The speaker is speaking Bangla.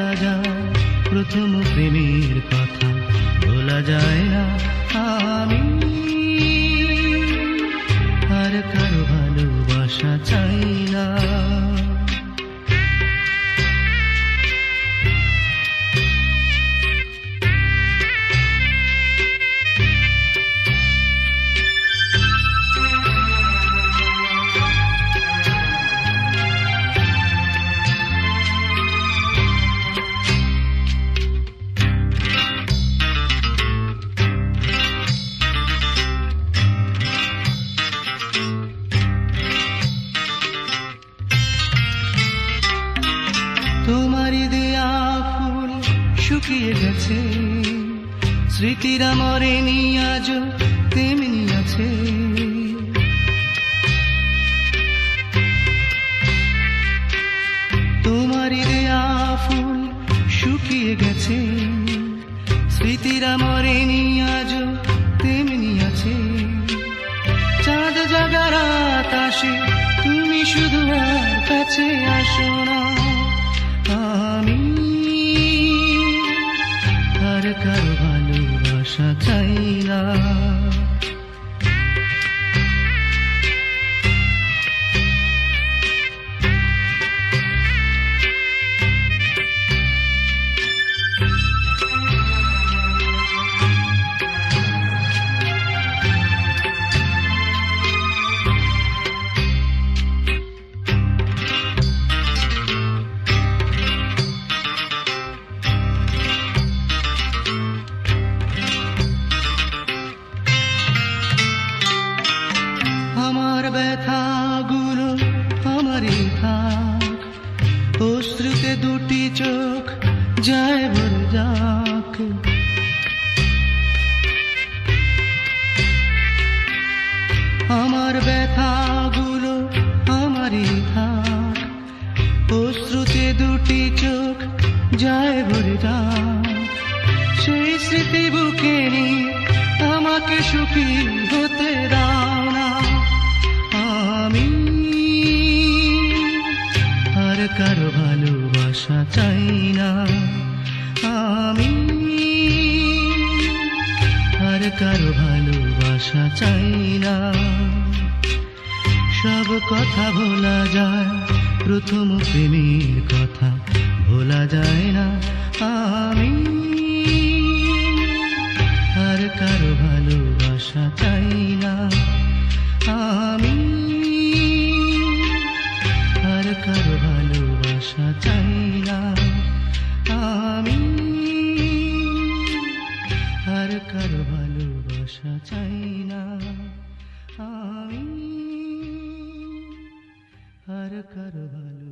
ভোলা যায় প্রথম প্রেমের কথা, ভোলা যায় না আমি আর কারো ভালোবাসা চাই না। তোমারই দেয়া ফুল শুকিয়ে গেছে, স্মৃতিরা মরেনি আজও তেমনি আছে। তোমারই দেয়া ফুল শুকিয়ে গেছে, স্মৃতিরা মরেনি আজও তেমনি আছে। চাঁদ জাগা রাত আসে, তুমি শুধু আর কাছে আসো না। আমি আর কারো ভালোবাসা চাই না। আমার ব্যথাগুলো আমারই থাক, অশ্রুতে দুটি চোখ যায় ভরে যাক। আমার ব্যথাগুলো আমারই থাক, অশ্রুতে দুটি চোখ যায় ভরে যাক। সেই স্মৃতি বুকে নিয়ে আমাকে সুখী হতে দাও না। আমি আর কারো ভালোবাসা চাই না। আমি আর কারো ভালোবাসা চাই না। সব কথা ভোলা যায়, প্রথম প্রেমের কথা ভোলা যায় না। আমি আর কারো ভালোবাসা চাই না। আমি আর কারো ভালোবাসা চাই না। আমি আর কারো ভালোবাসা চাই না। আমি আর কারো ভালো